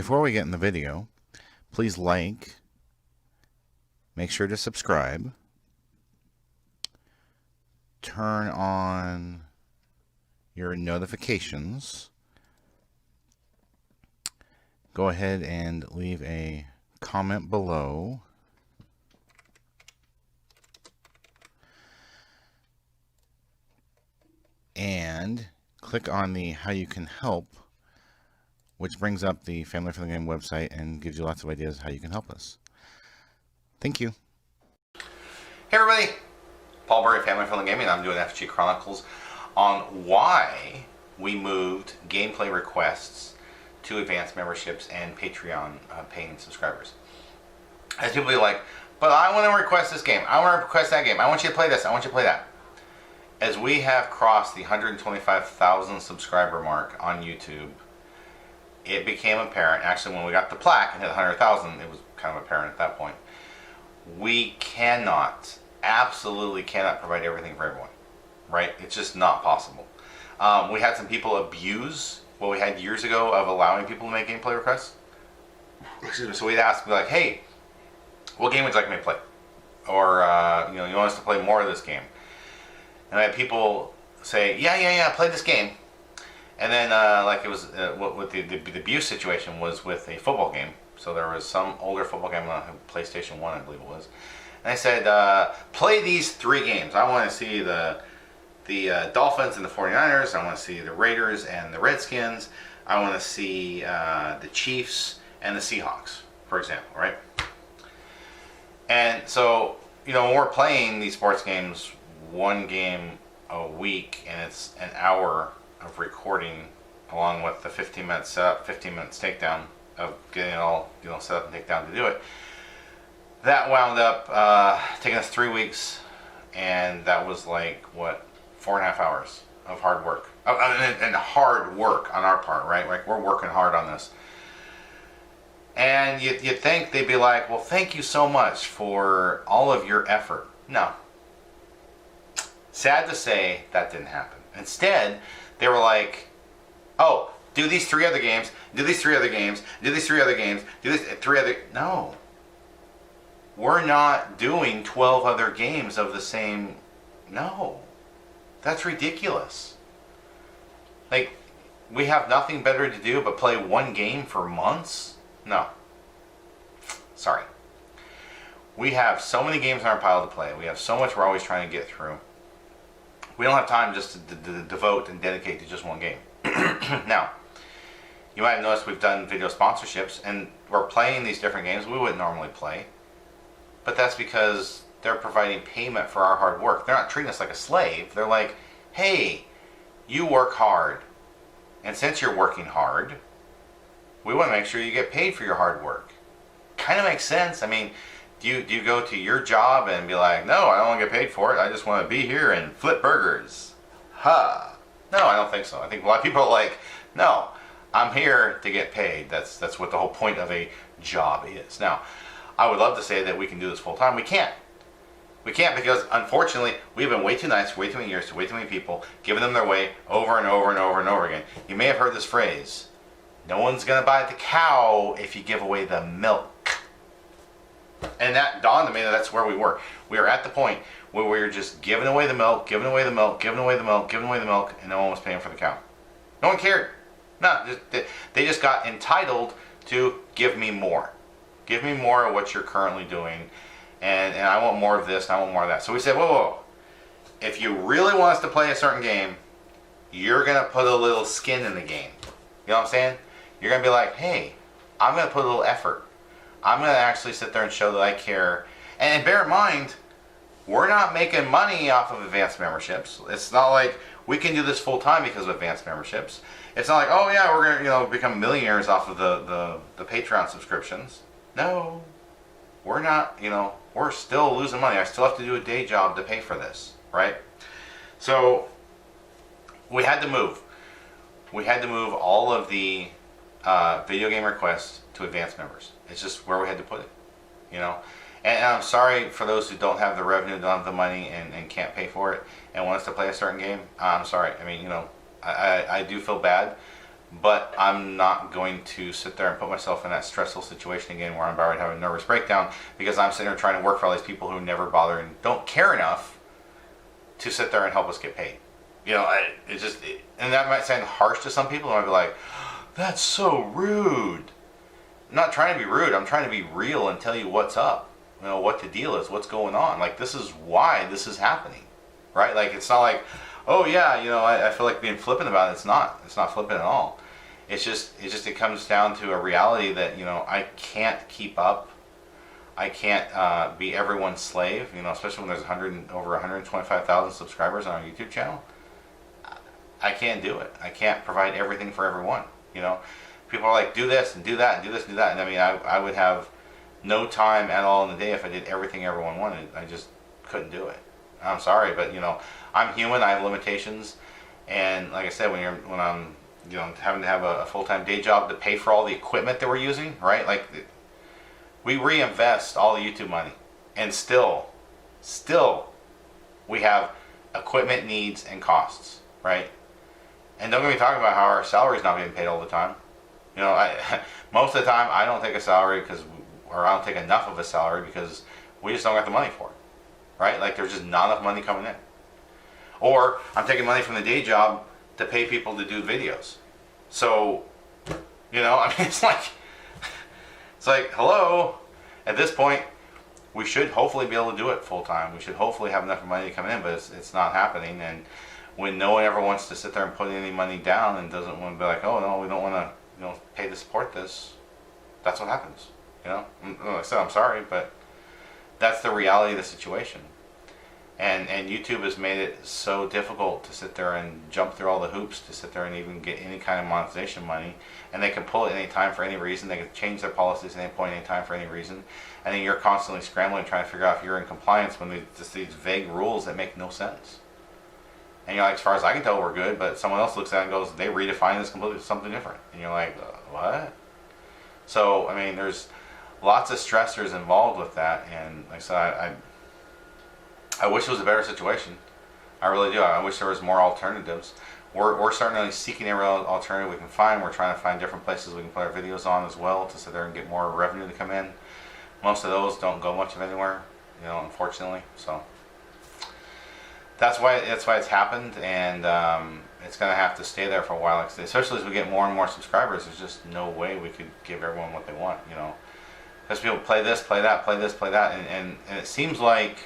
Before we get in the video, please like, make sure to subscribe, turn on your notifications, go ahead and leave a comment below, and click on the how you can help, which brings up the Family Friendly Game website and gives you lots of ideas how you can help us. Thank you. Hey everybody, Paul Burry, Family Friendly Gaming. I'm doing FFG Chronicles on why we moved gameplay requests to advanced memberships and Patreon paying subscribers. As people be like, but I want to request this game, I want to request that game, I want you to play this, I want you to play that. As we have crossed the 125,000 subscriber mark on YouTube, it became apparent, actually when we got the plaque and hit 100,000, it was kind of apparent at that point. We cannot, absolutely cannot provide everything for everyone, right? It's just not possible. We had some people abuse what we had years ago of allowing people to make gameplay requests. Excuse me. So we'd ask, like, hey, what game would you like me to play? Or, you want us to play more of this game? And I had people say, yeah, play this game. And then, like it was, what the abuse situation was with a football game. So there was some older football game on PlayStation 1, I believe it was. And I said, play these 3 games. I want to see the Dolphins and the 49ers. I want to see the Raiders and the Redskins. I want to see the Chiefs and the Seahawks, for example, right? And so, when we're playing these sports games, 1 game a week, and it's an hour of recording along with the 15-minute setup, 15 minutes takedown of getting it all set up and take down to do it. That wound up taking us 3 weeks, and that was like, what, 4.5 hours of hard work. And hard work on our part, right? Like, we're working hard on this. And you'd think they'd be like, well, thank you so much for all of your effort. No. Sad to say, that didn't happen. Instead, they were like, oh, do these 3 other games, do these 3 other games, do these 3 other games, do these 3 other... No. We're not doing 12 other games of the same... No. That's ridiculous. Like, we have nothing better to do but play 1 game for months? No. Sorry. We have so many games on our pile to play. We have so much we're always trying to get through. We don't have time just to devote and dedicate to just 1 game. Now, you might have noticed we've done video sponsorships, and we're playing these different games we wouldn't normally play. But that's because they're providing payment for our hard work. They're not treating us like a slave. They're like, hey, you work hard. And since you're working hard, we want to make sure you get paid for your hard work. Kind of makes sense. I mean, do you go to your job and be like, no, I don't want to get paid for it. I just want to be here and flip burgers. Ha. No, I don't think so. I think a lot of people are like, no, I'm here to get paid. That's what the whole point of a job is. Now, I would love to say that we can do this full time. We can't. We can't because, unfortunately, we've been way too nice for way too many years to way too many people, giving them their way over and over and over and over again. You may have heard this phrase, no one's going to buy the cow if you give away the milk. And that dawned on me that that's where we were. We were at the point where we were just giving away the milk, giving away the milk, giving away the milk, giving away the milk, and no one was paying for the cow. No one cared. No, they just got entitled to give me more. Give me more of what you're currently doing, and I want more of this, and I want more of that. So we said, whoa. If you really want us to play a certain game, you're going to put a little skin in the game. You know what I'm saying? You're going to be like, hey, I'm going to put a little effort. I'm going to actually sit there and show that I care. And bear in mind, we're not making money off of advanced memberships. It's not like we can do this full time because of advanced memberships. It's not like, oh yeah, we're going to become millionaires off of the Patreon subscriptions. No, we're not. We're still losing money. I still have to do a day job to pay for this, right? So we had to move. We had to move all of the video game requests to advanced members. It's just where we had to put it, And I'm sorry for those who don't have the revenue, don't have the money, and can't pay for it, and want us to play a certain game. I'm sorry. I mean, I do feel bad, but I'm not going to sit there and put myself in that stressful situation again where I'm about to have a nervous breakdown because I'm sitting there trying to work for all these people who never bother and don't care enough to sit there and help us get paid. You know, and that might sound harsh to some people. I might be like, that's so rude. I'm not trying to be rude. I'm trying to be real and tell you what's up. You know, what the deal is, what's going on. Like, this is why this is happening, right? Like, it's not like, oh yeah, you know, I feel like being flippant about it. It's not flippant at all. It comes down to a reality that, you know, I can't keep up. I can't be everyone's slave, you know, especially when there's over 125,000 subscribers on our YouTube channel. I can't do it. I can't provide everything for everyone, you know. People are like, do this and do that and do this and do that. And I mean, I would have no time at all in the day if I did everything everyone wanted. I just couldn't do it. I'm sorry, but, you know, I'm human. I have limitations. And like I said, when I'm, you know, having to have a full-time day job to pay for all the equipment that we're using, right? Like, we reinvest all the YouTube money, and still, we have equipment needs and costs, right? And don't get me talking about how our salary's not being paid all the time. You know, most of the time I don't take a salary or I don't take enough of a salary because we just don't got the money for it, right? Like, there's just not enough money coming in. Or I'm taking money from the day job to pay people to do videos. So, you know, I mean, it's like, hello. At this point, we should hopefully be able to do it full time. We should hopefully have enough money to come in, but it's not happening. And when no one ever wants to sit there and put any money down and doesn't want to be like, oh no, we don't want to, you know, pay to support this, that's what happens. You know, like I said, I'm sorry, but that's the reality of the situation. And YouTube has made it so difficult to sit there and jump through all the hoops to sit there and even get any kind of monetization money. And they can pull it any time for any reason. They can change their policies at any point, any time for any reason. And then you're constantly scrambling trying to figure out if you're in compliance when there's just these vague rules that make no sense. And you're like, as far as I can tell, we're good. But someone else looks at it and goes, they redefine this completely something different. And you're like, what? So, I mean, there's lots of stressors involved with that. And like I said, I wish it was a better situation. I really do. I wish there was more alternatives. We're certainly seeking every alternative we can find. We're trying to find different places we can put our videos on as well to sit there and get more revenue to come in. Most of those don't go much of anywhere, you know, unfortunately. So that's why it's happened, and it's going to have to stay there for a while. Especially as we get more and more subscribers, there's just no way we could give everyone what they want, you know. Because people play this, play that, play this, play that, and it seems like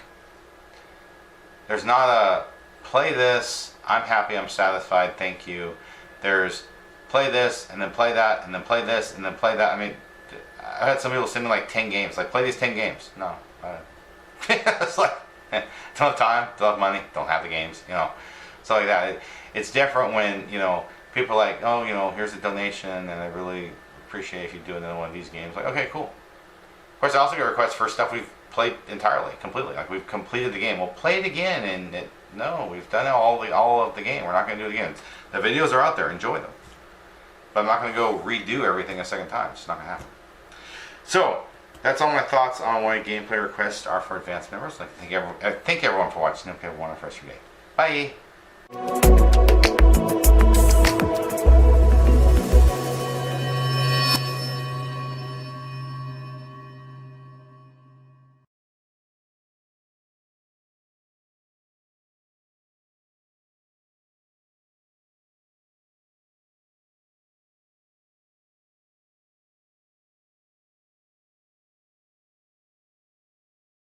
there's not a play this, I'm happy, I'm satisfied, thank you. There's play this, and then play that, and then play this, and then play that. I mean, I had some people send me like 10 games, like, play these 10 games. No. It's like, don't have time, don't have money, don't have the games, you know. So like that. It's different when, you know, people are like, oh, you know, here's a donation, and I really appreciate if you do another one of these games. Like, okay, cool. Of course, I also get requests for stuff we've played entirely, completely. Like, we've completed the game. We'll play it again, and no, we've done all of the game. We're not going to do it again. The videos are out there. Enjoy them. But I'm not going to go redo everything a second time. It's just not going to happen. So, that's all my thoughts on why gameplay requests are for advanced members. I'd like to thank everyone for watching. Hope you have a wonderful rest of your day. Bye!